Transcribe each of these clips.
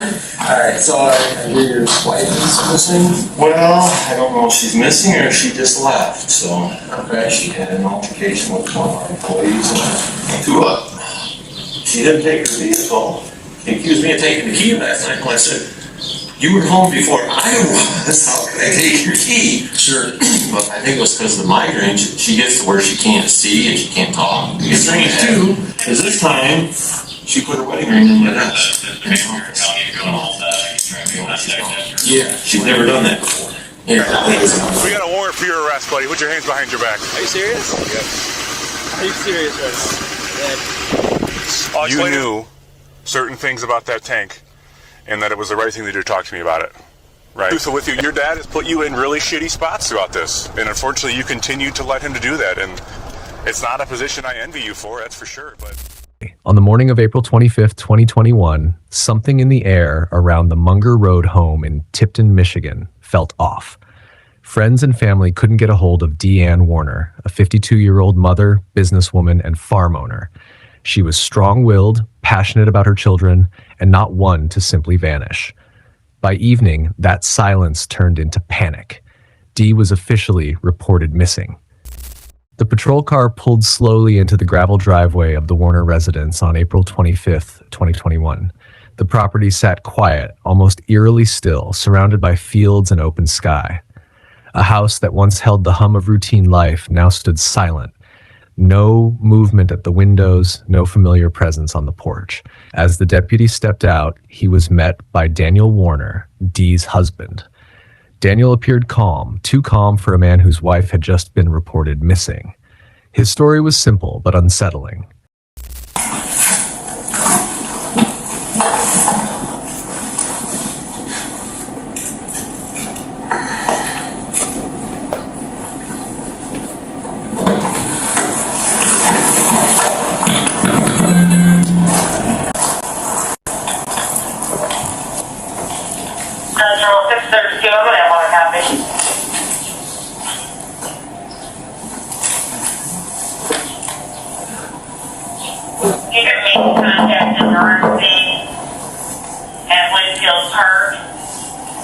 Alright, so I hear your wife is missing? Well, I don't know if she's missing or if she just left, so. Okay. She had an altercation with one of our employees and she didn't take her vehicle. She accused me of taking the key last night, and I said, you were home before I was, how can I take your key? Sure. But I think it was because of the migraine, she gets to where she can't see and she can't talk. It's strange too, because this time, she put her wedding ring in my desk. Yeah. She's never done that before. Yeah. We got a warrant for your arrest, buddy. Put your hands behind your back. Are you serious? Yeah. Are you serious right now? You knew certain things about that tank, and that it was the right thing to do to talk to me about it, right? So with you, your dad has put you in really shitty spots throughout this, and unfortunately you continue to let him to do that, and it's not a position I envy you for, that's for sure, but... On the morning of April 25th, 2021, something in the air around the Munger Road home in Tipton, Michigan felt off. Friends and family couldn't get a hold of Deanne Warner, a 52-year-old mother, businesswoman, and farm owner. She was strong-willed, passionate about her children, and not one to simply vanish. By evening, that silence turned into panic. Dee was officially reported missing. The patrol car pulled slowly into the gravel driveway of the Warner residence on April 25th, 2021. The property sat quiet, almost eerily still, surrounded by fields and open sky. A house that once held the hum of routine life now stood silent. No movement at the windows, no familiar presence on the porch. As the deputy stepped out, he was met by Daniel Warner, Dee's husband. Daniel appeared calm, too calm for a man whose wife had just been reported missing. His story was simple but unsettling. You can make contact emergency at Winfield Park.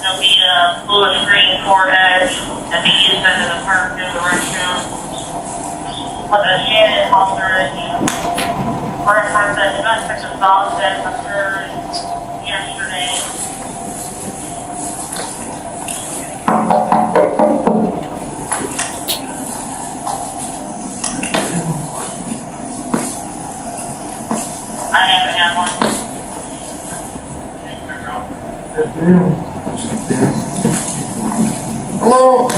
There'll be a blue screen forehead that be used under the park in the restroom. With a Shannon Aldridge reference that domestic assault that occurred yesterday. I haven't had one. Hello?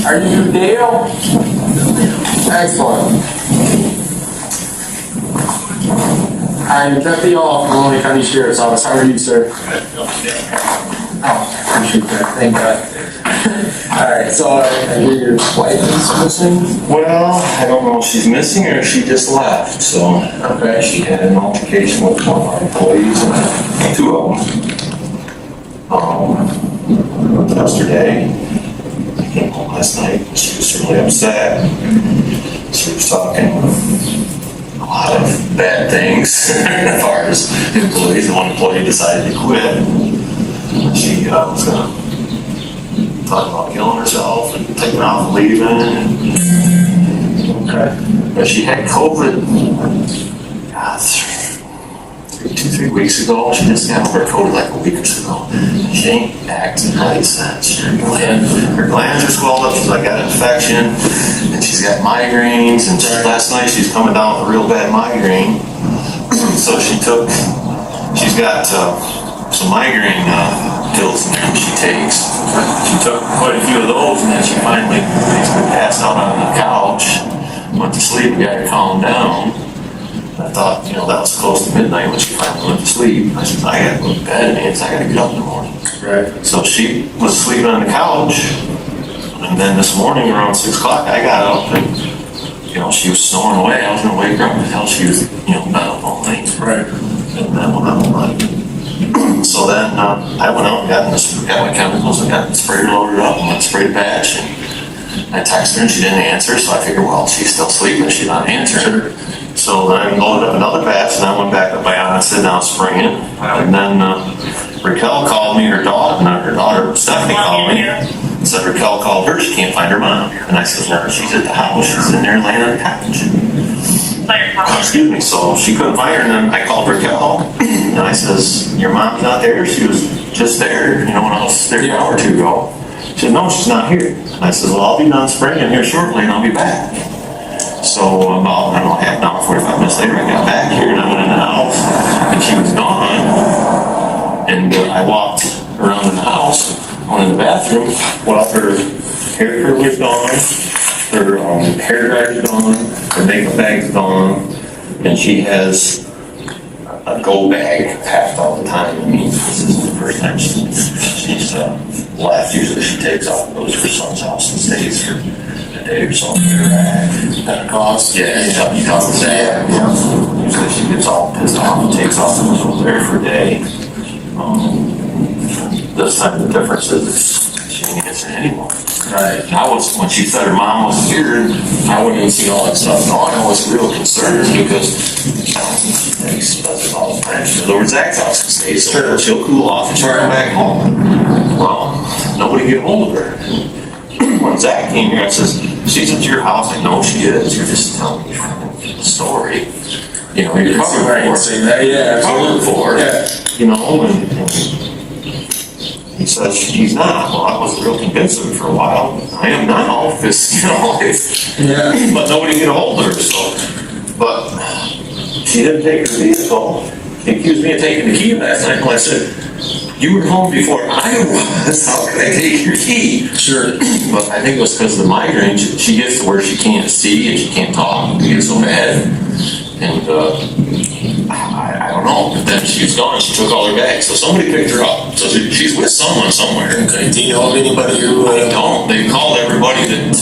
Are you Dale? Excellent. I'm Deputy Off from Ammonia County Sheriff's Office. How are you, sir? Oh, I appreciate that. Thank God. Alright, so I hear your wife is missing? Well, I don't know if she's missing or if she just left, so. Okay. She had an altercation with one of our employees and two of them. Yesterday, I came home last night, and she was really upset. She was talking a lot of bad things as far as employees. The one employee decided to quit. She was gonna talk about killing herself and taking off and leaving. Okay. But she had COVID, God, 3 weeks ago. She just got over COVID like a week or two ago. She ain't acting right since. Her glands are swelled up. She's like got an infection, and she's got migraines. And last night she's coming down with a real bad migraine. So she's got some migraine pills in there she takes. She took quite a few of those, and then she finally basically passed out on the couch. Went to sleep, got her calmed down. I thought, that was close to midnight when she finally went to sleep. I said, I gotta go to bed, man, I gotta get up in the morning. Right. So she was sleeping on the couch, and then this morning around 6 o'clock, I got up and, she was snoring away. I was gonna wake her up and tell she was, been up all night. Right. And then when I'm like, So then I went out and got my chemicals and got the sprayer loaded up and went and sprayed a batch. And I texted her and she didn't answer, so I figured, well, she's still sleeping, she's not answering. So then I loaded up another batch and I went back up my aunt and said, now spraying. And then Raquel called me, her daughter Stephanie called me and said Raquel called her, she can't find her mom. And I said, well, she's at the house, she's in there laying on the couch. Excuse me, so she couldn't find her, and then I called Raquel, and I says, your mom's not there? She was just there, when I was there an hour or two ago. She said, no, she's not here. And I said, well, I'll be done spraying here shortly, and I'll be back. So about, I don't know, half an hour, 45 minutes later, I got back here, and I went in the house, and she was gone. And I walked around in the house, went in the bathroom, well, her hair curler's gone, her hair dryer's gone, her makeup bag's gone, and she has a go bag packed all the time. I mean, this isn't the first time she's left. Usually she takes off and goes to her son's house and stays for a day or so. Pentecost. Yeah, he does that. Usually she gets all pissed off and takes off and goes over there for a day. This time the difference is she didn't answer anymore. Right. And when she said her mom was here, I wouldn't even see all that stuff going. I was real concerned because she does all the time. She goes over to Zach's house and stays, so she'll cool off and she'll come back home. Well, nobody get hold of her. When Zach came here, I says, she's at your house. I know she is. You're just telling me the story. You're covered for her. Yeah, Covered for her. Yeah. And he says she's not. Well, I was real convinced of it for a while. I am now, because, but nobody get a hold of her, so. But she didn't take her vehicle. She accused me of taking the key last night. Well, I said, you were home before I was. How could I take your key? Sure. But I think it was because of the migraine. She gets to where she can't see and she can't talk. It gets so bad. And I don't know. But then she was gone. She took all her bags. So somebody picked her up. So she's with someone somewhere. Okay. Do you know of anybody who? I don't. They called everybody that,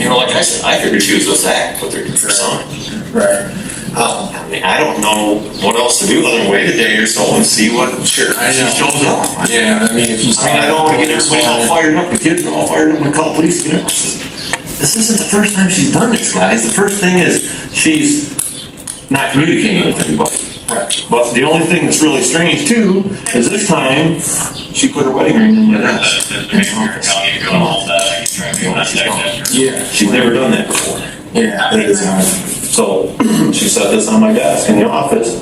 like I said, I figured she was with Zach with her son. Right. I mean, I don't know what else to do other than wait a day or so and see what she shows up. Yeah, I mean, if you. I don't want to get everybody all fired up. The kids are all fired up and call the police. This isn't the first time she's done this, guys. The first thing is she's not communicating with anybody. Right. But the only thing that's really strange too is this time she put her wedding ring in my desk. Yeah. She's never done that before. Yeah. It is. So she set this on my desk in the office,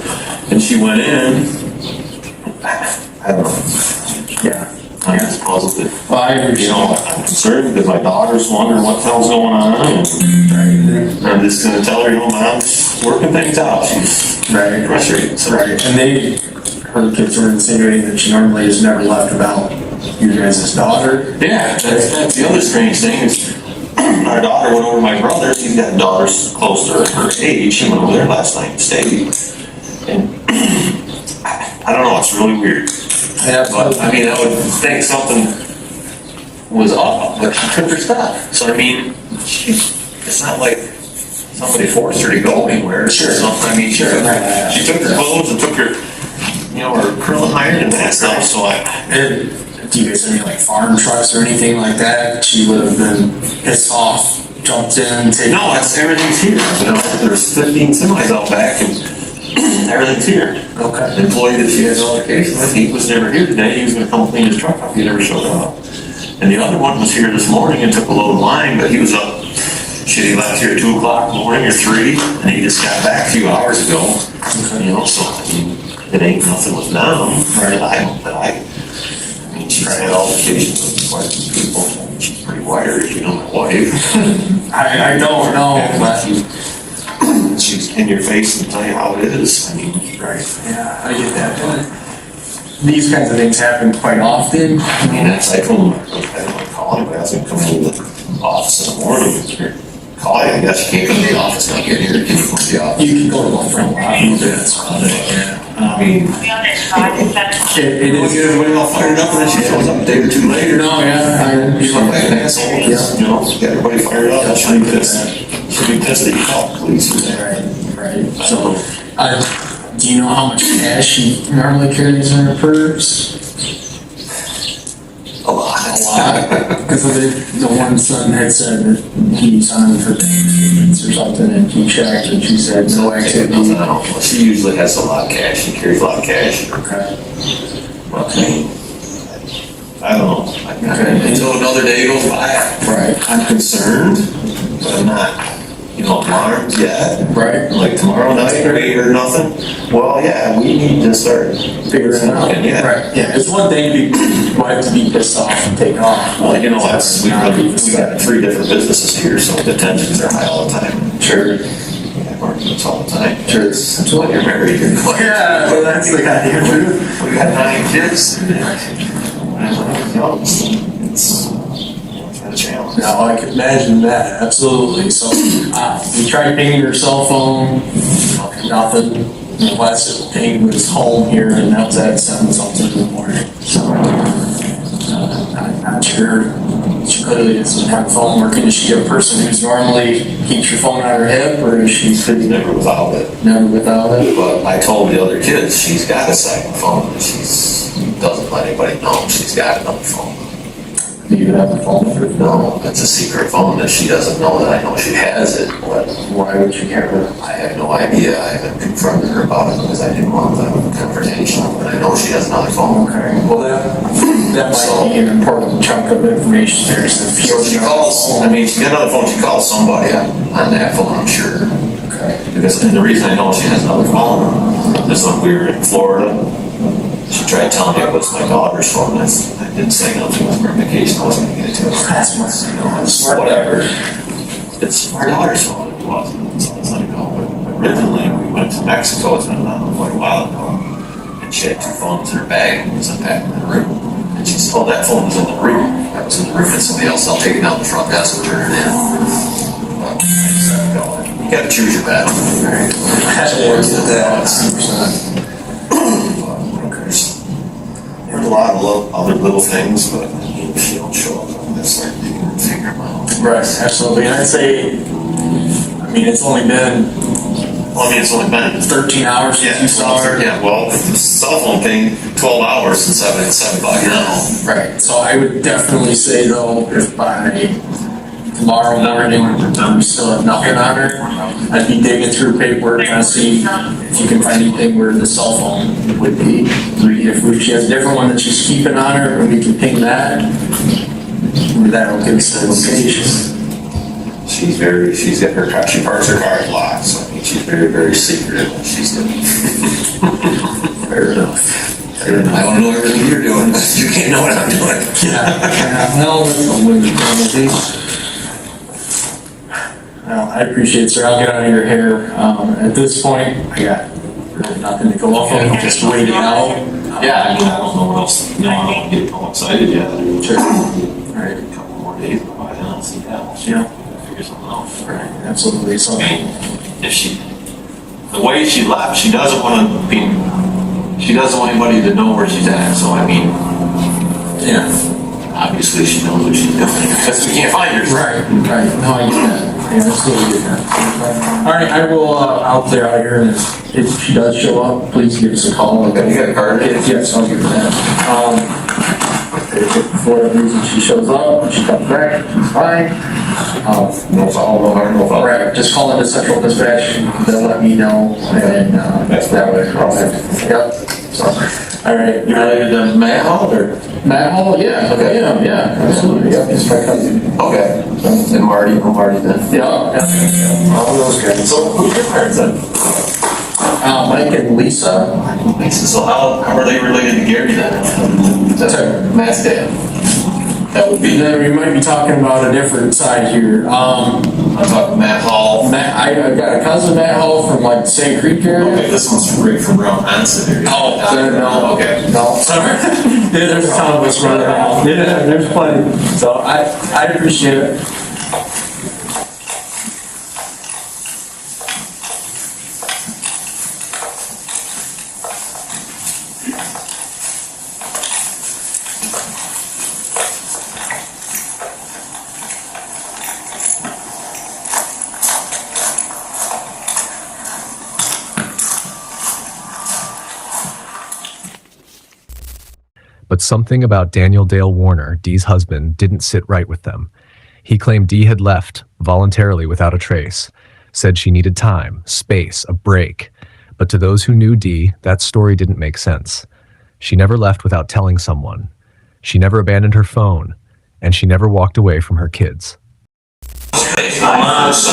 and she went in. I don't know. Yeah. I'm just puzzled. Well, I understand. I'm concerned because my daughter's wondering what the hell's going on. And I'm just going to tell her, Mom's working things out. She's frustrated. So. Right. And her kids were insinuating that she normally has never left about you guys' daughter. Yeah, that's the other strange thing is our daughter went over to my brother. He's got daughters close to her age. She went over there last night and stayed. And I don't know, it's really weird. Yeah, But I mean, I would think something was up, but she took her stuff. So I mean, it's not like somebody forced her to go anywhere. Sure. I mean, she took her clothes and took her, her curling iron and that stuff. So do you guys have any like farm trucks or anything like that? She would have been pissed off, jumped in, taken. No, everything's here. There's 15 semis out back and everything's here. Okay. The employee that she has on vacation with, he was never here today. He was going to come clean his truck up. He never showed up. And the other one was here this morning and took a load of lime, but he was up. He left here at 2 o'clock in the morning or 3, and he just got back a few hours ago. So I mean, it ain't nothing with them. Right. I mean, she's had altercations with quite a few people. She's pretty wired, my wife. I don't know, but she's in your face and tell you how it is. I mean, right. Yeah, I get that. But these kinds of things happen quite often. I mean, that's like when I don't want to call anybody. I was going to come into the office in the morning. Call you. I guess you can't come to the office. Not get here. Can you come to the office? You can go to the front lobby. That's about it. Yeah. I mean, it is. Get everybody all fired up, and then she shows up a day or two later. No, yeah. You look like an asshole. Yeah. Get everybody fired up. She'll be pissed. She'll be pissed that you called the police. Right. So, Do you know how much cash she normally carries in her purse? A lot. A lot? Because the one son had said that he signed for payments or something and he checked and she said no activity. No, she usually has a lot of cash. She carries a lot of cash. Okay. But I mean, I don't know. Until another day goes by. Right. I'm concerned, but I'm not, alarmed yet. Right. Like tomorrow night or 8 or nothing. Well, yeah, we need to start Figuring it out. Yeah. Right. Yeah. It's one thing to be, wife to be pissed off and take off. Well, we got 3 different businesses here, so the tensions are high all the time. Sure. Yeah, arguments all the time. Sure. That's why you're married. Yeah, well, that's the goddamn truth. We got 9 kids. It's a challenge. No, I can imagine that, absolutely. So, we tried pinging her cell phone, nothing. The last ping was home here, and that was at 7 something in the morning. So, I'm not sure. She clearly doesn't have a phone working. Is she a person who's normally keeps her phone on her hip, or is she Never without it. never without it? But I told the other kids she's got a second phone, and she doesn't let anybody know she's got another phone. Do you have a phone? No, it's a secret phone that she doesn't know that I know she has it, but Why would you care? I have no idea. I haven't confronted her about it because I didn't want the confrontation, but I know she has another phone. Okay, well, that might be an important chunk of information there. So she calls, she got another phone, she calls somebody on that phone, I'm sure. Okay. And the reason I know she has another phone is when we were in Florida, she tried telling me it was my daughter's phone. I didn't say nothing with her vacation. I wasn't going to get it to her. It's whatever. It's my daughter's phone. It wasn't. So I was like, oh, but originally we went to Mexico. It's been quite a while ago. And she had 2 phones in her bag. It was unpacked in the room. And she said, oh, that phone was in the room. That was in the room. And somebody else, I'll take it down the front desk and turn it in. But I said, no, you got to choose your battle. Right? There's a lot of other little things, but if you don't show up, I'm going to start digging and figure them out. Right, absolutely. And I'd say, it's only been It's only been 13 hours since you saw her. Yeah, well, the cell phone thing, 12 hours since I've been at 7 o'clock now. Right. So I would definitely say, though, if by tomorrow morning we still have nothing on her, I'd be digging through paperwork trying to see if you can find anything where the cell phone would be. If she has a different one that she's keeping on her, and we can ping that, that'll give us the location. She parks her car a lot, so she's very, very secretive. She's doing. Fair enough. I want to know everything you're doing, but you can't know what I'm doing. Yeah. Well, that's a win penalty. Well, I appreciate it, sir. I'll get out of your hair. At this point, I got really nothing to go off of, just wait it out. Yeah, I don't know what else. I don't get all excited yet. Sure. Right. A couple more days go by, then I'll see how. Yeah. Figure something out. Right. Absolutely. So, The way she left, she doesn't want anybody to know where she's at. So yeah. obviously she knows what she's doing because we can't find her. Right. No, I get that. Yeah, absolutely get that. All right, I'll clear out here, and if she does show up, please give us a call. Okay, you got a card? Yes, I'll give her that. If for whatever reason she shows up, and she comes back, she's fine. No problem. Right, just call into central dispatch, they'll let me know, and that's that way. Yep. So, all right. You related to Matt Hall or? Matt Hall, yeah. Okay. Yeah, absolutely. Yeah, he's my cousin. Okay. And Marty then. Yeah. All those guys. So who's your parents then? Mike and Lisa. So how are they related to Gary then? That's Matt's dad. That would be. Then we might be talking about a different side here. I'm talking Matt Hall. I've got a cousin, Matt Hall, from like St. Creek area. Okay, this one's right from around Hanson area. No. Okay. No, sorry. Yeah, there's a ton of us running around. Yeah, there's plenty. So I appreciate it. But something about Daniel Dale Warner, Dee's husband, didn't sit right with them. He claimed Dee had left, voluntarily without a trace, said she needed time, space, a break. But to those who knew Dee, that story didn't make sense. She never left without telling someone. She never abandoned her phone, and she never walked away from her kids. So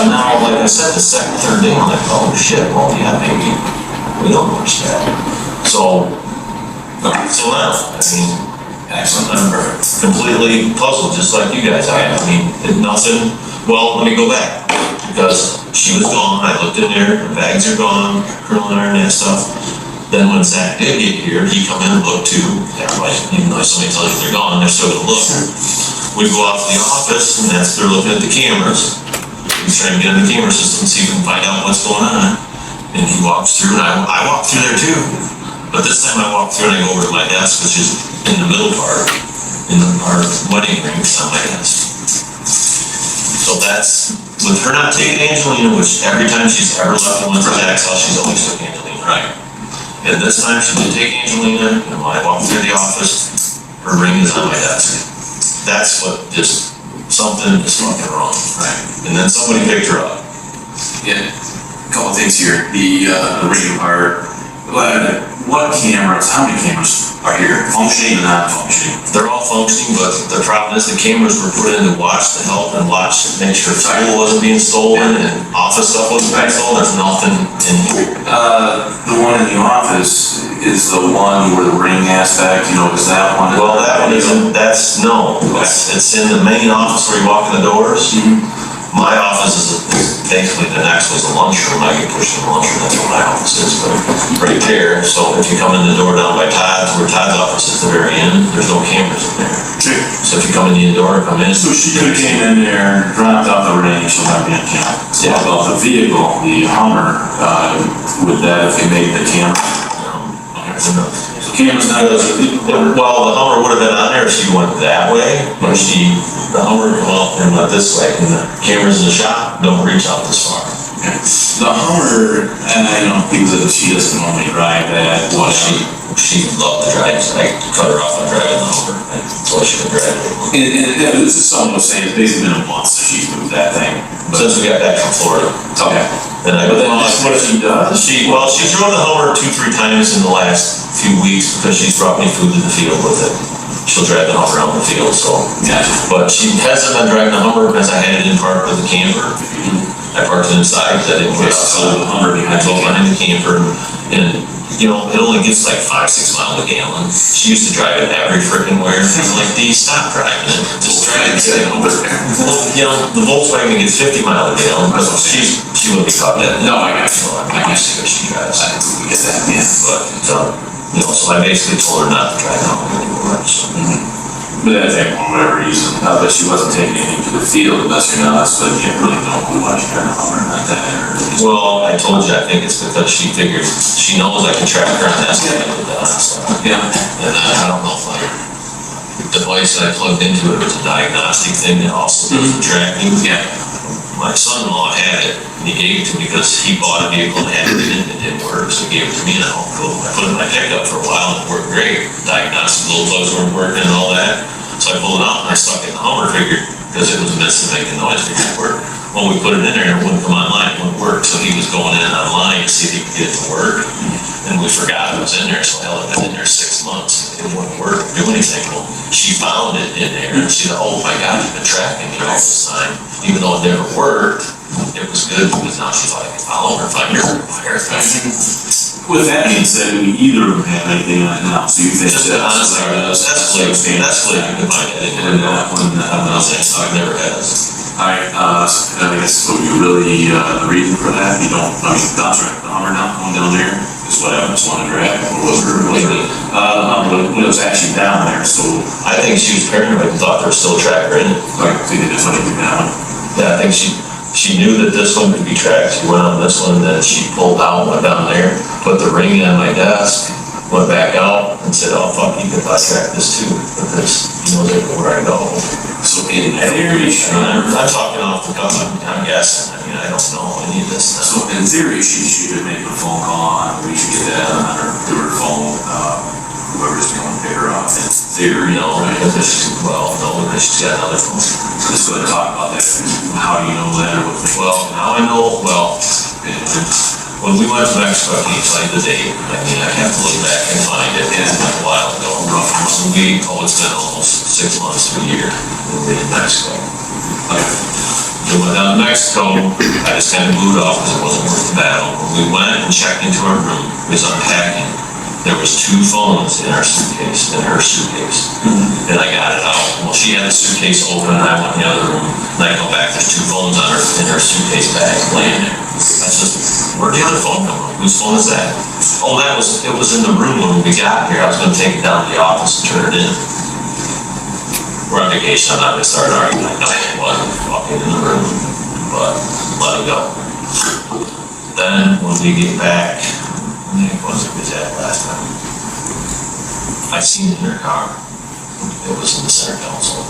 now, like I said, the second, third day, I'm like, oh shit, well, yeah, maybe we don't watch that. So now, I mean, excellent, I'm completely puzzled, just like you guys are. I mean, nothing, well, let me go back, because she was gone, I looked in there, the bags are gone, curling iron and that stuff. Then when Zach did get here, he come in and looked too. Everybody, even though somebody tells you they're gone, they're still gonna look. We go out to the office, and that's, they're looking at the cameras. We try to get in the camera system and see if we can find out what's going on. And he walks through, and I walk through there too. But this time I walk through and I go over to my desk, which is in the middle part, in our wedding ring on my desk. So that's, with her not taking Angelina, which every time she's ever left and went to Zach's house, she's always took Angelina, right? And this time she did take Angelina, and when I walked through the office, her ring is on my desk. That's what just, something is fucking wrong, right? And then somebody picked her up. Yeah, a couple of things here. The ring part. What cameras? How many cameras are here? Functioning and not functioning? They're all functioning, but the problem is the cameras were put in to watch, to help and watch, make sure fuel wasn't being stolen and office stuff wasn't being stolen. There's nothing in here. The one in the office is the one where the ring aspect, is that one? Well, that one isn't, it's in the main office where you walk in the doors. My office is basically the next was the lunchroom. I get pushed in the lunchroom, that's where my office is, but right there. So if you come in the door down by Todd's, where Todd's office is at the very end, there's no cameras in there. So if you come in the door, come in. So she could have came in there, dropped off the ring, she'll not be on camera. Yeah. About the vehicle, the Hummer, would that have made the camera? No. Camera's not. Well, the Hummer would have been on there if she went that way, but the Hummer, and went this way, and the cameras in the shop don't reach out this far. Okay. The Hummer, because she doesn't normally drive that. Well, she loved to drive, so I cut her off on driving the Hummer, and so she could drive it. And this is someone was saying it's basically been a month since she's moved that thing. Since we got back from Florida. Okay. And But then what she does? She drove the Hummer 2-3 times in the last few weeks because she's brought me food to the field with it. She'll drive the Hummer around the field, so. Gotcha. But she hasn't been driving the Hummer because I had it in parked with the camper. I parked it inside because I didn't put it outside. The Hummer I drove behind the camper and it only gets like 5-6 miles a gallon. She used to drive it every freaking where. And I'm like, D, stop driving it. Just drive it. Well, the Volkswagen gets 50 miles a gallon, but she wouldn't be caught that. No, I got you. I guess she drives. I get that, yeah. But, so I basically told her not to drive the Hummer anymore. So. But that thing, for whatever reason, not that she wasn't taking anything to the field, unless you're not, but you really don't know why she drive a Hummer, not that. Well, I told you, I think it's because she figured, she knows I can track her on that stuff. Yeah. And I don't know if the device that I plugged into it was a diagnostic thing that also does the tracking. Yeah. My son-in-law had it, and he gave it to me because he bought a vehicle and had it in it, and it didn't work, so he gave it to me, and I put it in my pickup for a while, and it worked great. Diagnostic little plugs weren't working and all that. So I pulled it out and I stuck it in the Hummer, figured, because it was missing making noise, figured it worked. When we put it in there, it wouldn't come online, it wouldn't work, so he was going in online to see if he could get it to work. And we forgot it was in there, so hell, it had been in there 6 months, it wouldn't work, do anything. Well, she found it in there, and she said, oh my God, you've been tracking me all this time. Even though it never worked, it was good, because now she's like, I'll over find your fire thing. With that being said, we either of them have anything on it now, so you think Just honestly, that's flaky to my head. I've never had it. Alright, I guess, so you really, the reason for that, you don't, that's right, the Hummer now, going down there, is what I just wanted to grab, or was her, Maybe. when it was actually down there, so. I think she was paranoid and thought there was still a tracker in it. Like, they did just let it down. Yeah, I think she knew that this one could be tracked. She went on this one, and then she pulled out, went down there, put the ring on my desk, went back out, and said, oh, fuck, you could track this too, because he knows everywhere I go. So in theory, I'm talking off the cuff, I'm guessing. I mean, I don't know any of this now. so in theory, she could make a phone call, we should get that on her phone, whoever's going to pick her up. theory, you know, Because she's, well, no, because she's got another phone. let's go and talk about that. How do you know that? Well, now I know, well, when we went to Mexico, I can't find the date. I mean, I have to look back and find it. It's been a while ago. So it's been almost 6 months to a year in Mexico. We went down to Mexico. I just kind of moved off because it wasn't worth the battle. When we went and checked into our room, we was unpacking. There was 2 phones in her suitcase, and I got it out. Well, she had the suitcase open, and I went in the other room, and I go back, there's 2 phones in her suitcase bag laying there. I said, where'd the other phone come from? Whose phone is that? Oh, it was in the room when we got here. I was gonna take it down to the office and turn it in. We're on vacation, I'm not gonna start arguing, I know it wasn't walking in the room, but let it go. Then, when we get back, I think it was that last time. I seen it in her car. It was in the center console.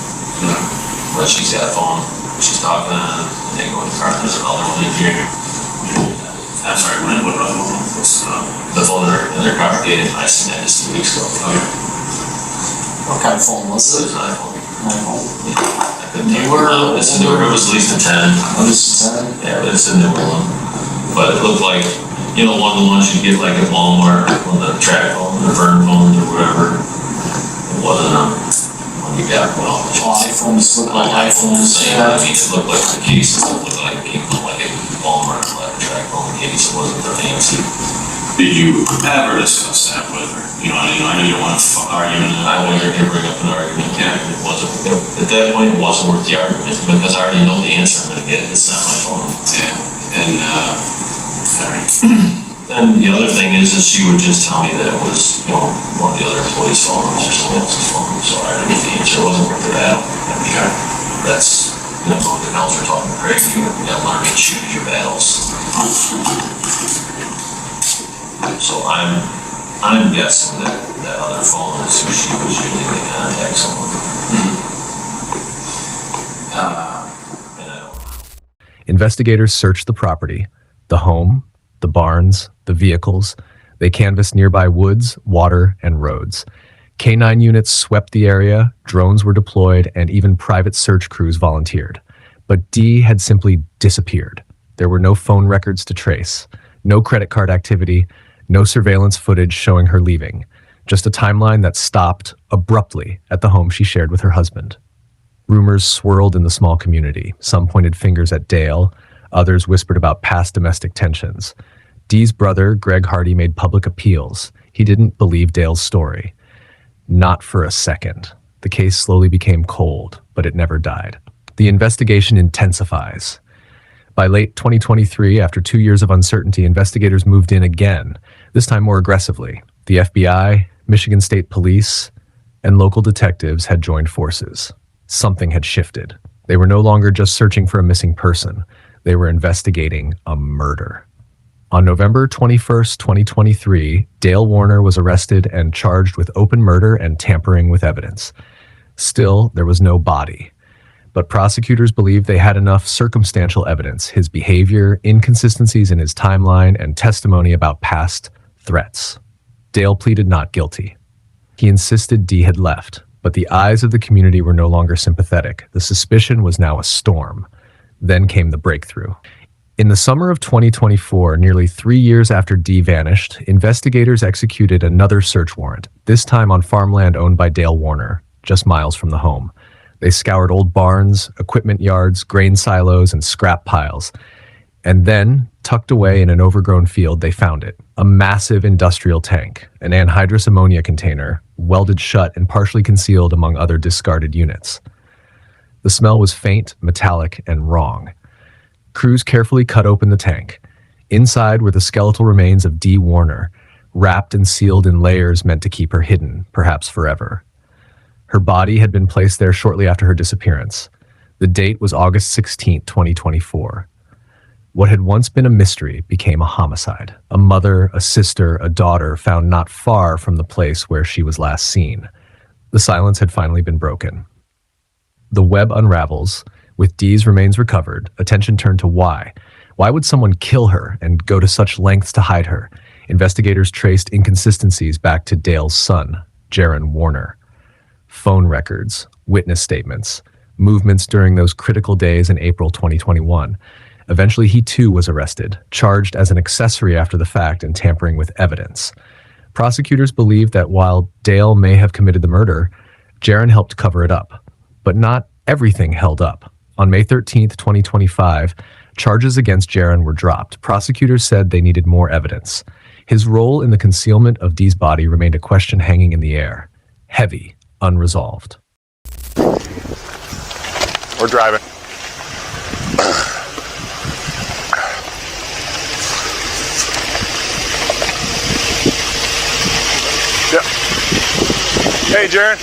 But she's got a phone. She's talking on it. And they go in the car. There's another one in here. I'm sorry, what other one? The phone in their car. Yeah, I seen that just 2 weeks ago. What kind of phone was It it? was an iPhone. I couldn't tell you. Newer? It's a newer. It was at least a 10. Oh, this is 10? Yeah, but it's a newer one. But it looked like, you know, one of the ones you get like at Walmart, on the track phone, the burn phones or whatever. It wasn't one you got, well. iPhones look like iPhones. I mean, it looked like the case, it looked like it came from like a Walmart, like a track phone case, it wasn't the fancy. Did you ever discuss that with her? You know, I know you don't want to argue. I wanted to bring up an argument, it wasn't, at that point, it wasn't worth the argument, because I already know the answer I'm gonna get, it's not my phone. Yeah, and, sorry. And the other thing is she would just tell me that it was, you know, one of the other employees' phones or somebody else's phone, so I didn't get the answer, it wasn't worth the battle. I mean, that's, you know, the girls are talking crazy, you gotta learn to choose your battles. So I'm guessing that other phone is who she was using to contact someone. And I don't. Investigators searched the property, the home, the barns, the vehicles. They canvassed nearby woods, water, and roads. K-9 units swept the area, drones were deployed, and even private search crews volunteered. But Dee had simply disappeared. There were no phone records to trace, no credit card activity, no surveillance footage showing her leaving. Just a timeline that stopped abruptly at the home she shared with her husband. Rumors swirled in the small community. Some pointed fingers at Dale, others whispered about past domestic tensions. Dee's brother, Greg Hardy, made public appeals. He didn't believe Dale's story. Not for a second. The case slowly became cold, but it never died. The investigation intensifies. By late 2023, after 2 years of uncertainty, investigators moved in again, this time more aggressively. The FBI, Michigan State Police, and local detectives had joined forces. Something had shifted. They were no longer just searching for a missing person. They were investigating a murder. On November 21st, 2023, Dale Warner was arrested and charged with open murder and tampering with evidence. Still, there was no body. But prosecutors believed they had enough circumstantial evidence, his behavior, inconsistencies in his timeline, and testimony about past threats. Dale pleaded not guilty. He insisted Dee had left, but the eyes of the community were no longer sympathetic. The suspicion was now a storm. Then came the breakthrough. In the summer of 2024, nearly 3 years after Dee vanished, investigators executed another search warrant, this time on farmland owned by Dale Warner, just miles from the home. They scoured old barns, equipment yards, grain silos, and scrap piles. And then, tucked away in an overgrown field, they found it. A massive industrial tank, an anhydrous ammonia container, welded shut and partially concealed among other discarded units. The smell was faint, metallic, and wrong. Crews carefully cut open the tank. Inside were the skeletal remains of Dee Warner, wrapped and sealed in layers meant to keep her hidden, perhaps forever. Her body had been placed there shortly after her disappearance. The date was August 16, 2024. What had once been a mystery became a homicide. A mother, a sister, a daughter found not far from the place where she was last seen. The silence had finally been broken. The web unravels. With Dee's remains recovered, attention turned to why. Why would someone kill her and go to such lengths to hide her? Investigators traced inconsistencies back to Dale's son, Jaron Warner. phone records, witness statements, movements during those critical days in April 2021. Eventually, he too was arrested, charged as an accessory after the fact and tampering with evidence. Prosecutors believe that while Dale may have committed the murder, Jaron helped cover it up. But not everything held up. On May 13th, 2025, charges against Jaron were dropped. Prosecutors said they needed more evidence. His role in the concealment of Dee's body remained a question hanging in the air. Heavy, unresolved. We're driving. Yep. Hey, Jaron.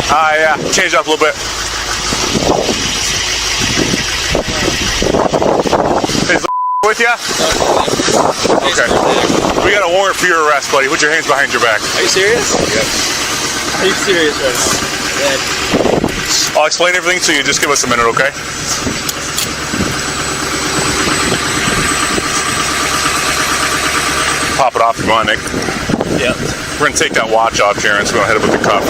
Yeah, changed up a little bit. Is with you? Okay. We got a warrant for your arrest, buddy. Put your hands behind your back. Are you serious? Yep. Are you serious right now? I'll explain everything to you. Just give us a minute, okay? Pop it off if you want, Nick. Yeah. We're going to take that watch off, Jaron, so we don't hit it with the cuff.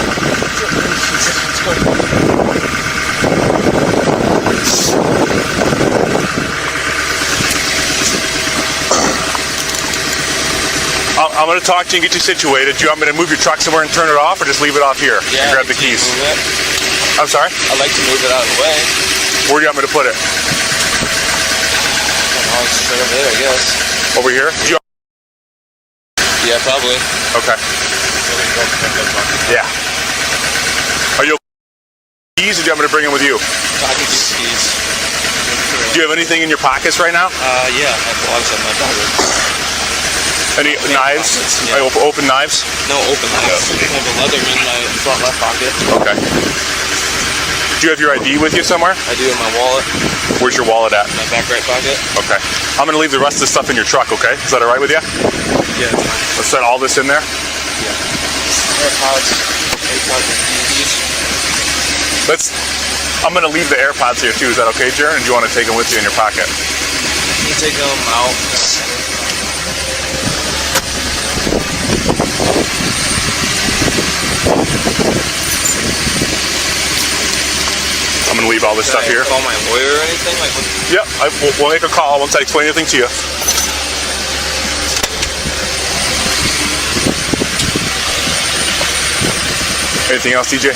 I'm going to talk to you and get you situated. Do you want me to move your truck somewhere and turn it off, or just leave it off here and grab the keys? I'm sorry? I'd like to move it out of the way. Where do you want me to put it? I'll just right over there, I guess. Over here? Yeah, probably. Okay. Yeah. Are you keys, or do you want me to bring them with you? I can keep the keys. Do you have anything in your pockets right now? Yeah, I have logs in my pocket. Any knives? Pockets, yeah. Open knives? No open knives. I have a leather in my front left pocket. Okay. Do you have your ID with you somewhere? I do in my wallet. Where's your wallet at? My back right pocket. Okay. I'm going to leave the rest of the stuff in your truck, okay? Is that all right with you? Yeah, it's fine. Let's set all this in there. Yeah. AirPods and keys. I'm going to leave the AirPods here too. Is that okay, Jaron? Or do you want to take them with you in your pocket? You take them out. I'm going to leave all this stuff here. Call my lawyer or anything? Like, Yep, we'll make a call once I explain anything to you. Anything else, DJ?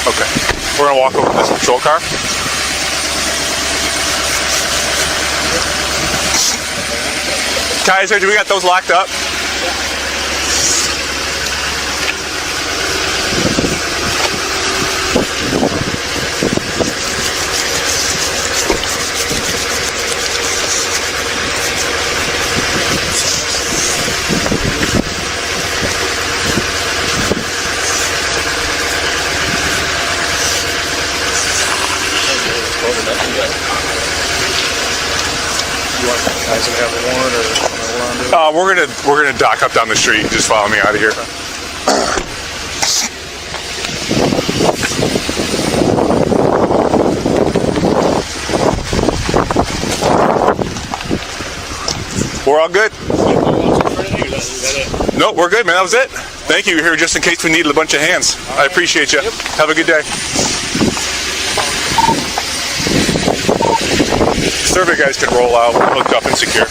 Okay. We're going to walk over to this patrol car. Kaiser, do we got those locked up? We're gonna dock up down the street and just follow me out of here. We're all good. Nope, we're good, man. That was it. Thank you. You're here just in case we needed a bunch of hands. I appreciate you. Have a good day. Survey guys can roll out. We're hooked up and secure.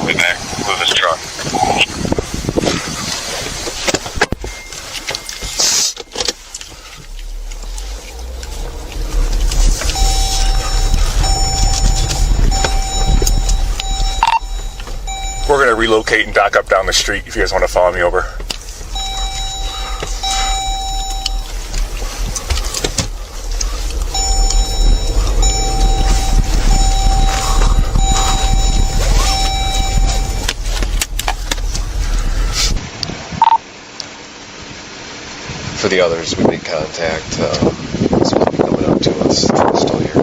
Way back, move his truck. We're going to relocate and dock up down the street if you guys want to follow me over. For the others, we made contact. It's supposed to be coming up to us. We're still here.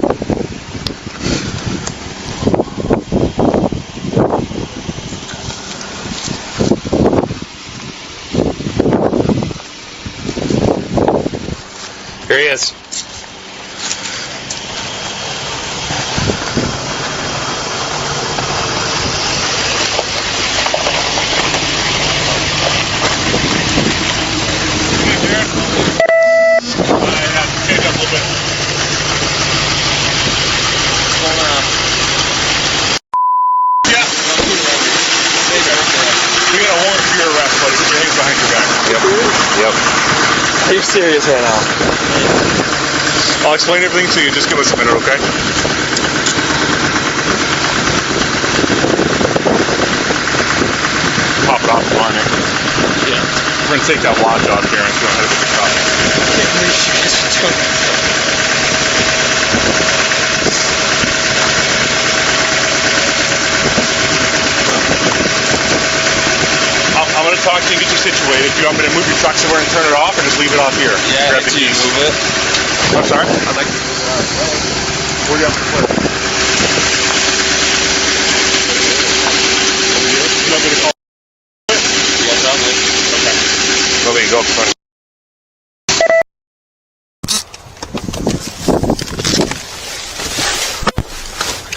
Here he is. serious right now. I'll explain everything to you. Just give us a minute, okay? Pop it off the line. Yeah. We're gonna take that watch off here and go ahead with the car. I'm gonna talk to you and get you situated. If you want me to move your truck somewhere and turn it off, or just leave it off here? Yeah, Grab the if you keys. move it. I'm sorry? I'd like to move it out. Where do you have to put it? You want me to call? Yeah, probably. Okay. Well, there you go. Funny.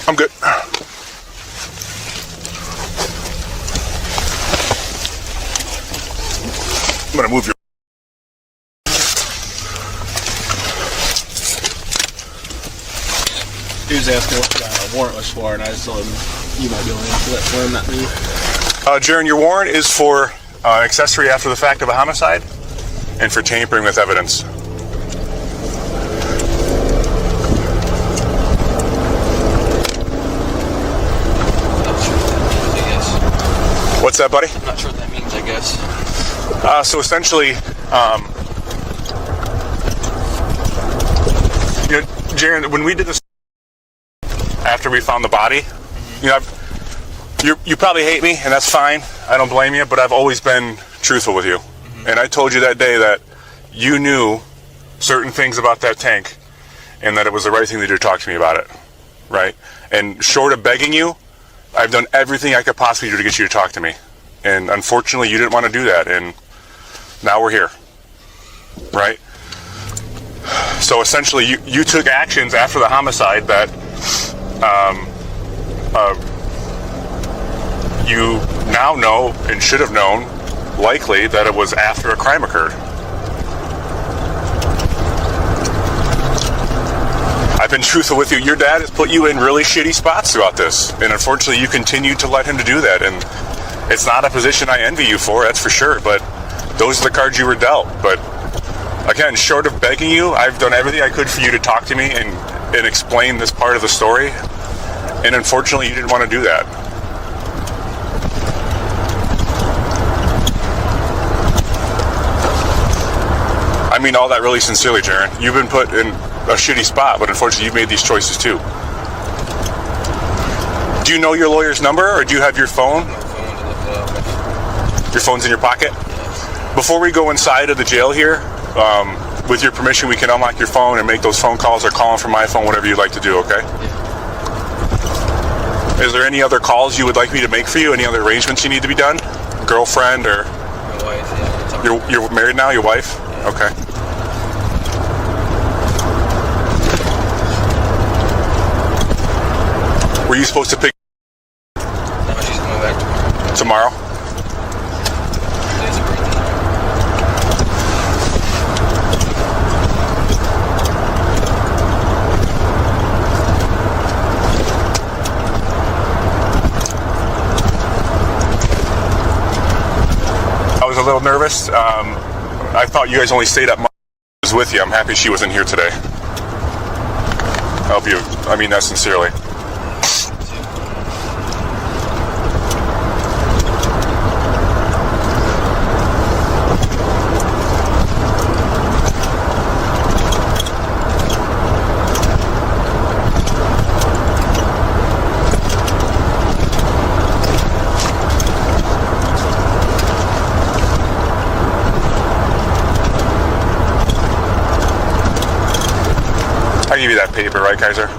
I'm good. I'm gonna move your. He was asking what the warrant was for, and I just told him you might be able to answer that for him, not me. Jaron, your warrant is for accessory after the fact of a homicide and for tampering with evidence. What's that, buddy? I'm not sure what that means, I guess. So essentially, you know, Jaron, when we did this after we found the body, you know, you probably hate me, and that's fine. I don't blame you, but I've always been truthful with you. Mm-hmm. And I told you that day that you knew certain things about that tank, and that it was the right thing to do to talk to me about it, right? And short of begging you, I've done everything I could possibly do to get you to talk to me. And unfortunately, you didn't want to do that, and now we're here, right? So essentially, you took actions after the homicide that you now know and should have known, likely, that it was after a crime occurred. I've been truthful with you. Your dad has put you in really shitty spots throughout this, and unfortunately, you continue to let him to do that. And it's not a position I envy you for, that's for sure. But those are the cards you were dealt. But again, short of begging you, I've done everything I could for you to talk to me and explain this part of the story. And unfortunately, you didn't want to do that. I mean all that really sincerely, Jaron. You've been put in a shitty spot, but unfortunately, you've made these choices too. Do you know your lawyer's number, or do you have your phone? Your phone's in your pocket? Before we go inside of the jail here, with your permission, we can unlock your phone and make those phone calls, or call in from my phone, whatever you'd like to do, okay? Yeah. Is there any other calls you would like me to make for you? Any other arrangements you need to be done? Girlfriend or? My wife, yeah. You're married now, your wife? Yeah. Okay. Were you supposed to pick? No, she's coming back tomorrow. Tomorrow? Today's her birthday. I was a little nervous. I thought you guys only stayed up. I was with you. I'm happy she wasn't here today. I hope you. I mean that sincerely. I'll give you that paper, right, Kaiser?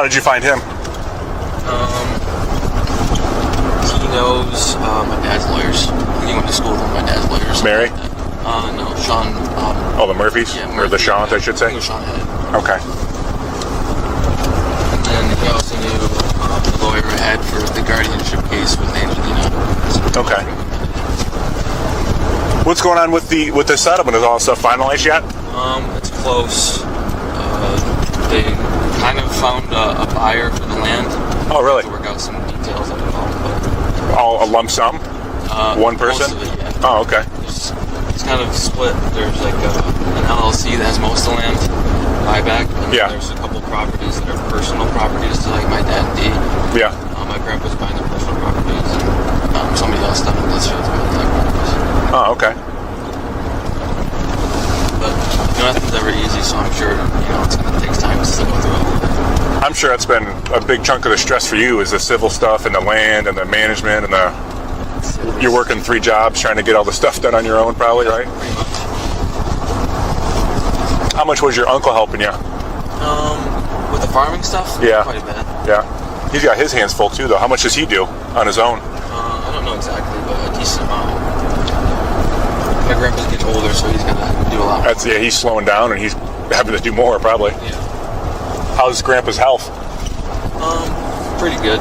How did you find him? He knows my dad's lawyers. He went to school with my dad's lawyers. Mary? No, Sean. Oh, the Murphys? Yeah, Or the Sean's, I should say? I think it was Sean had it. Okay. And then he also knew the lawyer I had for the guardianship case with Angelina. Okay. What's going on with the settlement? Is all stuff finalized yet? It's close. They kind of found a buyer for the land. Oh, really? To work out some details of it all. But, All a lump sum? One person? Most of it, yeah. Oh, okay. It's kind of split. There's like an LLC that has most of the land, buyback, and then Yeah. there's a couple properties that are personal properties to like my dad and Dee. Yeah. My grandpa's buying the personal properties, and somebody else down in this field's buying the properties. Oh, okay. But nothing's ever easy, so I'm sure it's going to take time to still go through all of it. I'm sure that's been a big chunk of the stress for you is the civil stuff and the land and the management and you're working 3 jobs trying to get all the stuff done on your own probably, right? Pretty much. How much was your uncle helping you? With the farming stuff? Yeah. Quite a bit. Yeah. He's got his hands full too though. How much does he do on his own? I don't know exactly, but a decent amount. My grandpa's getting older, so he's going to do a lot more. Yeah, he's slowing down and he's having to do more probably. Yeah. How's Grandpa's health? Pretty good.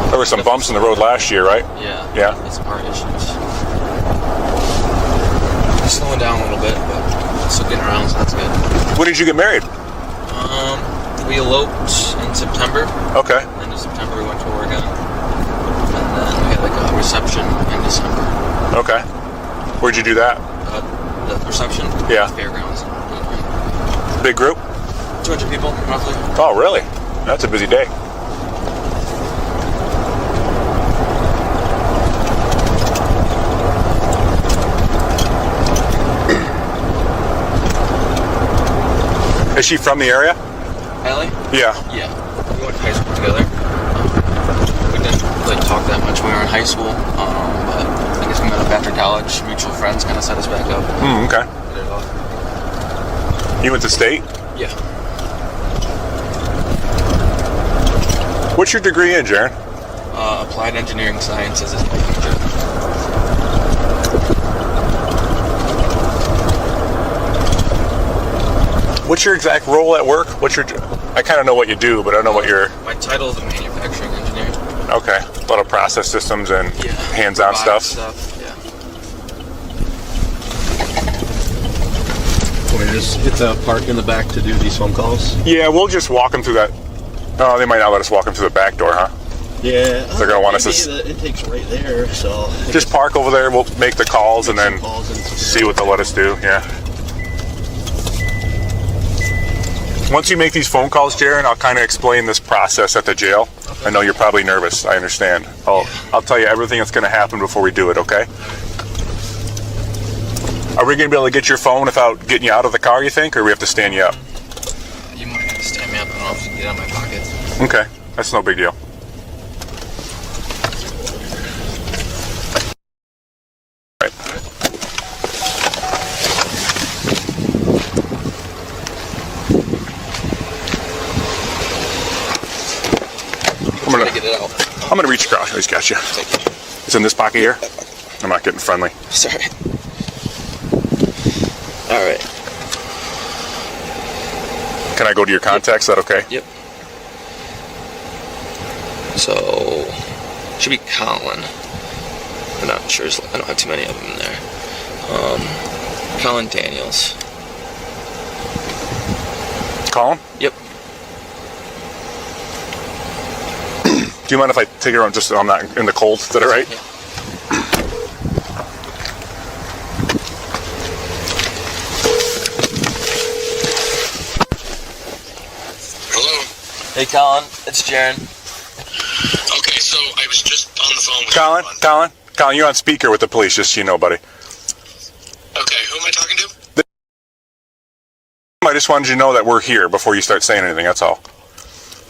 There were some bumps in the road last year, right? Yeah. Yeah. It's some heart issues. He's slowing down a little bit, but still getting around, so that's good. When did you get married? We eloped in September. Okay. End of September, we went to Oregon. And then we had like a reception in December. Okay. Where'd you do that? The reception? Yeah. Fairgrounds. Big group? 200 people, roughly. Oh, really? That's a busy day. Is she from the area? Ellie? Yeah. Yeah. We went to high school together. We didn't really talk that much when we were in high school, but I guess we met up after college. Mutual friends kind of set us back up. Okay. Did it all. You went to state? Yeah. What's your degree in, Jaron? Applied engineering sciences is my major. What's your exact role at work? I kind of know what you do, but I don't know what your... My title is a manufacturing engineer. Okay. A lot of process systems and hands-on Robotic stuff. Yeah. Want me to just hit the park in the back to do these phone calls? Yeah, we'll just walk them through that. Oh, they might not let us walk them through the back door, huh? Yeah. They're gonna want us to... It takes right there, so... Just park over there, we'll make the calls and then Calls and see what they'll let us do, yeah. Once you make these phone calls, Jaron, I'll kind of explain this process at the jail. I know you're probably nervous, I understand. I'll tell you everything that's going to happen before we do it, okay? Are we going to be able to get your phone without getting you out of the car, you think, or we have to stand you up? You might have to stand me up. I don't know if you can get out of my pocket. Okay, that's no big deal. Right. Get it out. I'm gonna reach across. I just got you. It's in this pocket here. I'm not getting friendly. Sorry. All right. Can I go to your contacts? Is that okay? Yep. So, should be Colin. I'm not sure. I don't have too many of them in there. Colin Daniels. Colin? Yep. Do you mind if I take it around just so I'm not in the cold? Is that all right? Yeah. Hello. Hey, Colin. It's Jaron. Okay, so I was just on the phone with Colin, you're on speaker with the police, just so you know, buddy. Okay, who am I talking to? I just wanted you to know that we're here before you start saying anything, that's all.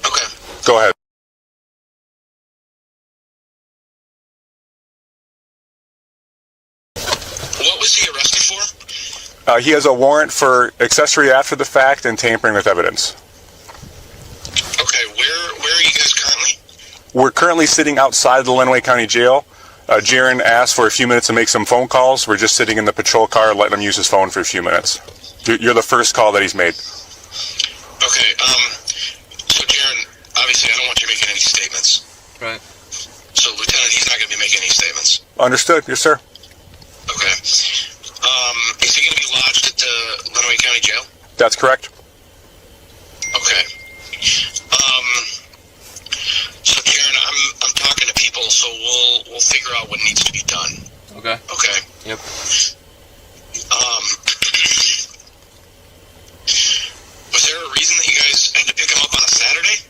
Okay. Go ahead. What was he arrested for? He has a warrant for accessory after the fact and tampering with evidence. We're currently sitting outside the Lenawee County Jail. Jaron asked for a few minutes to make some phone calls. We're just sitting in the patrol car letting him use his phone for a few minutes. You're the first call that he's made. Okay, so Jaron, obviously I don't want you making any statements. Right. So Lieutenant, he's not going to be making any statements. Understood, yes sir. Okay. Is he going to be lodged at the Lenawee County Jail? That's correct. Okay. So Jaron, I'm talking to people, so we'll figure out what needs to be done. Okay. Okay. Yep. Was there a reason that you guys had to pick him up on a Saturday?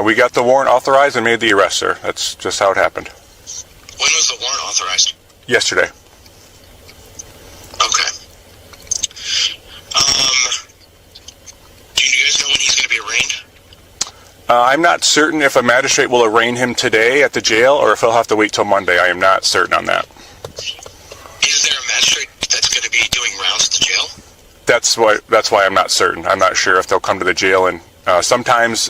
We got the warrant authorized and made the arrest, sir. That's just how it happened. When was the warrant authorized? Yesterday. Okay. Do you guys know when he's going to be arraigned? I'm not certain if a magistrate will arraign him today at the jail or if he'll have to wait till Monday. I am not certain on that. Is there a magistrate that's going to be doing rounds at the jail? That's why I'm not certain. I'm not sure if they'll come to the jail, and sometimes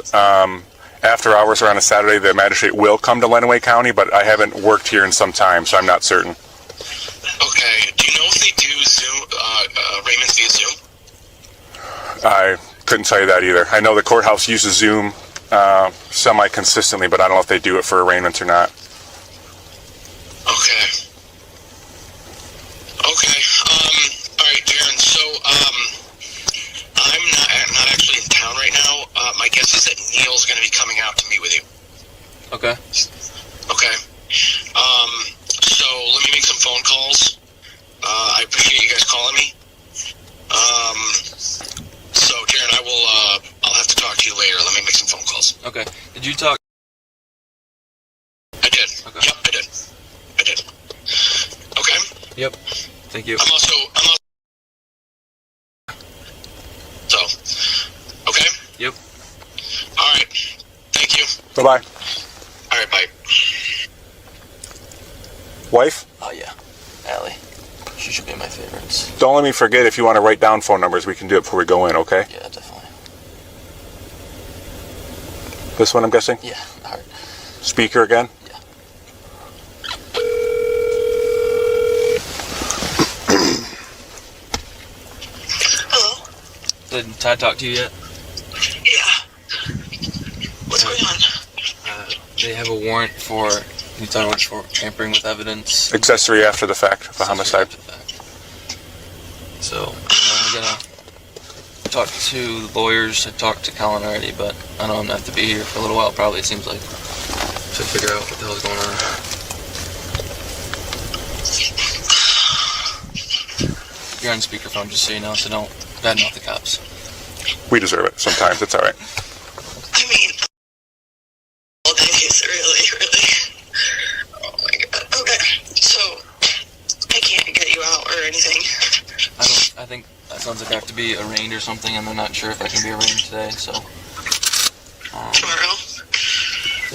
after hours or on a Saturday, the magistrate will come to Lenawee County, but I haven't worked here in some time, so I'm not certain. Okay. Do you know if they do Zoom arraignments via Zoom? I couldn't tell you that either. I know the courthouse uses Zoom semi-consistently, but I don't know if they do it for arraignments or not. Okay. Okay. All right, Darren. So, I'm not actually in town right now. My guess is that Neil's going to be coming out to meet with you. Okay. Okay. So let me make some phone calls. I appreciate you guys calling me. So Darren, I'll have to talk to you later. Let me make some phone calls. Okay. Did you talk? I did. Okay. Yep, I did. Okay. Yep. Thank you. I'm also. So. Okay. Yep. All right. Thank you. Bye-bye. All right. Bye. Wife, Oh yeah, Allie. She should be my favorites. don't let me forget if you want to write down phone numbers. We can do it before we go in, okay? Yeah, definitely. This one, I'm guessing? Yeah. All right. Speaker again? Yeah. Hello? Did Todd talk to you yet? Yeah. What's going on? They have a warrant for. Can you tell me what for? Tampering with evidence. Accessory after the fact of a homicide. So I'm gonna talk to the lawyers. I talked to Colin already, but I know I'm gonna have to be here for a little while. Probably, it seems like, to figure out what the hell's going on. You're on speakerphone, just so you know, so don't badmouth the cops. We deserve it sometimes. It's all right. I mean, all that is really. Oh my god. Okay. So, I can't get you out or anything. I think that sounds like I have to be arraigned or something, and I'm not sure if I can be arraigned today, so. Tomorrow?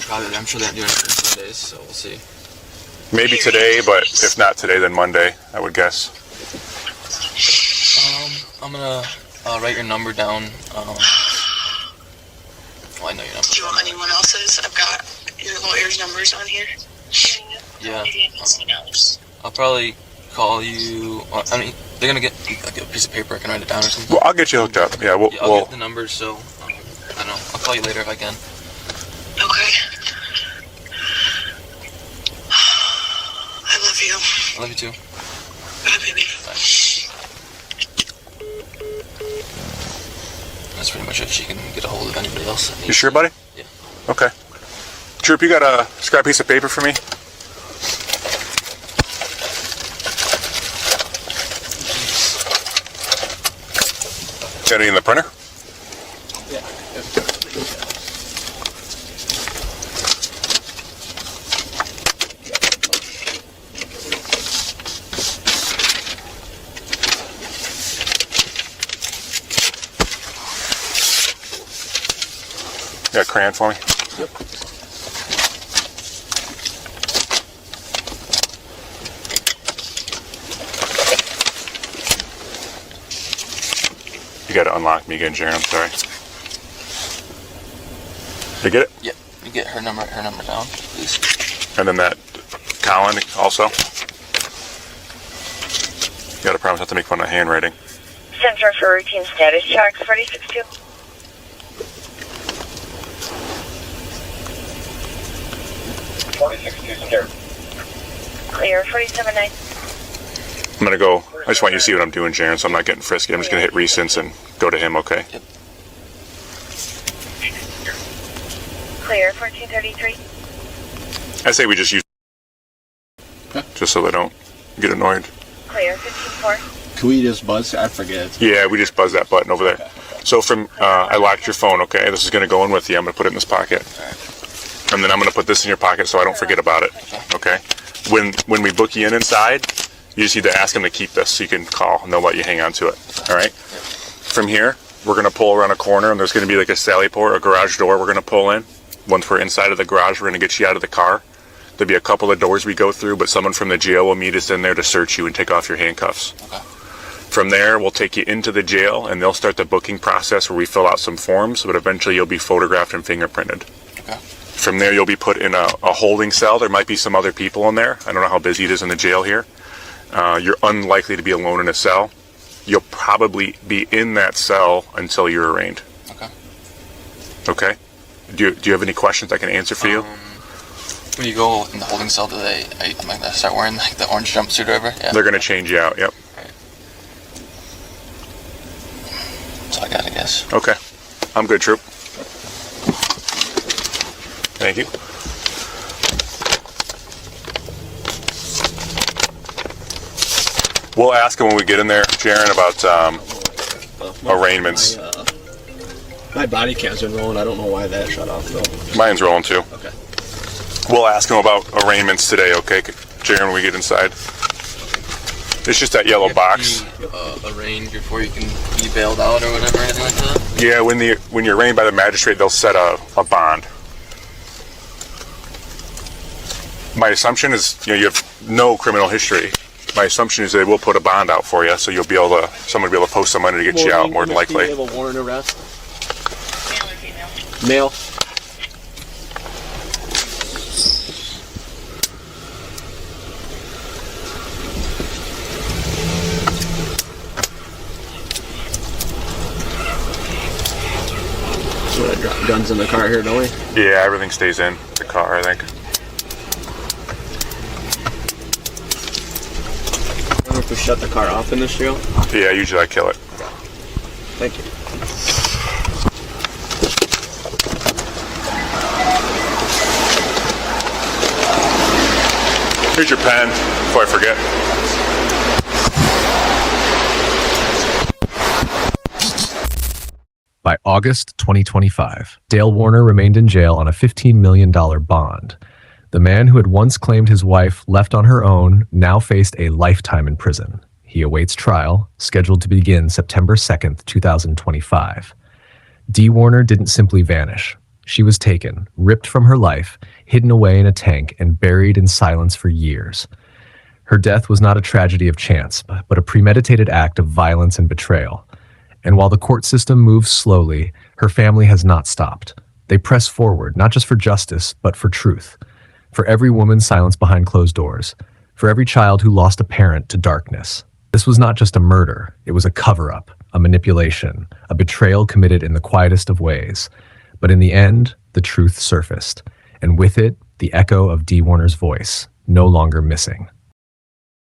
Probably, I'm sure they're doing it for Sundays, so we'll see. Maybe today, but if not today, then Monday, I would guess. I'm gonna write your number down. Well, I know your number. Do you want anyone else's? I've got your lawyer's numbers on here. Yeah. I'll probably call you. I mean, they're gonna get like a piece of paper. I can write it down or something. Well, I'll get you hooked up. Yeah, I'll get the numbers. So I don't know. I'll call you later if I can. Okay. I love you. I love you too. Bye, baby. Bye. That's pretty much it. She can get a hold of anybody else that needs. You sure, buddy? Yeah. Okay. Troop, you got a scrap piece of paper for me? Got any in the printer? You got a crayon for me? Yep. You got to unlock me again, Jaron. I'm sorry. You get it? Yep. You you get her number down, please? And then that Colin also. You gotta promise not to make fun of handwriting. Center for routine status checks, 462. Clear, 47-9. I'm gonna go. I just want you to see what I'm doing, Jaron, so I'm not getting frisky. I'm just gonna hit recents and go to him, okay? Yep. Clear, 1433. I say we just use just so they don't get annoyed. Clear, 15-4. Can we just buzz? I forget. Yeah, we just buzz that button over there. So from, I locked your phone, okay? This is gonna go in with you. I'm gonna put it in this pocket. And then I'm gonna put this in your pocket so I don't forget about it, okay? When we book you in inside, you just need to ask them to keep this so you can call and they'll let you hang on to it, all right? From here, we're gonna pull around a corner and there's gonna be like a sally port, a garage door we're gonna pull in. Once we're inside of the garage, we're gonna get you out of the car. There'll be a couple of doors we go through, but someone from the jail will meet us in there to search you and take off your handcuffs. Okay. From there, we'll take you into the jail and they'll start the booking process where we fill out some forms, but eventually you'll be photographed and fingerprinted. Okay. From there, you'll be put in a holding cell. There might be some other people in there. I don't know how busy it is in the jail here. You're unlikely to be alone in a cell. You'll probably be in that cell until you're arraigned. Okay. Okay? Do you have any questions I can answer for you? When you go in the holding cell, am I gonna start wearing like the orange jumpsuit or whatever? Yeah. They're going to change you out, yep. That's all I got, I guess. Okay. I'm good, Troop. Thank you. We'll ask him when we get in there, Jaron, about arraignments. My body cam's been rolling. I don't know why that shut off though. Mine's rolling too. Okay. We'll ask him about arraignments today, okay, Jaron, when we get inside. It's just that yellow box. Arraigned before you can be bailed out or whatever, anything like that? Yeah, when you're arraigned by the magistrate, they'll set a bond. My assumption is, you have no criminal history. My assumption is they will put a bond out for you, so you'll be able to, someone will be able to post some money to get you out, more than likely. Do you have a warrant arrest? Male or female? Male. So I drop guns in the car here, don't we? Yeah, everything stays in the car, I think. I wonder if we shut the car off in this jail. Yeah, usually I kill it. Thank you. Here's your pen, before I forget. By August 2025, Dale Warner remained in jail on a $15 million bond. The man who had once claimed his wife left on her own now faced a lifetime in prison. He awaits trial, scheduled to begin September 2nd, 2025. Dee Warner didn't simply vanish. She was taken, ripped from her life, hidden away in a tank, and buried in silence for years. Her death was not a tragedy of chance, but a premeditated act of violence and betrayal. And while the court system moves slowly, her family has not stopped. They press forward, not just for justice, but for truth. For every woman silenced behind closed doors. For every child who lost a parent to darkness. This was not just a murder. It was a cover-up, a manipulation, a betrayal committed in the quietest of ways. But in the end, the truth surfaced. And with it, the echo of Dee Warner's voice, no longer missing.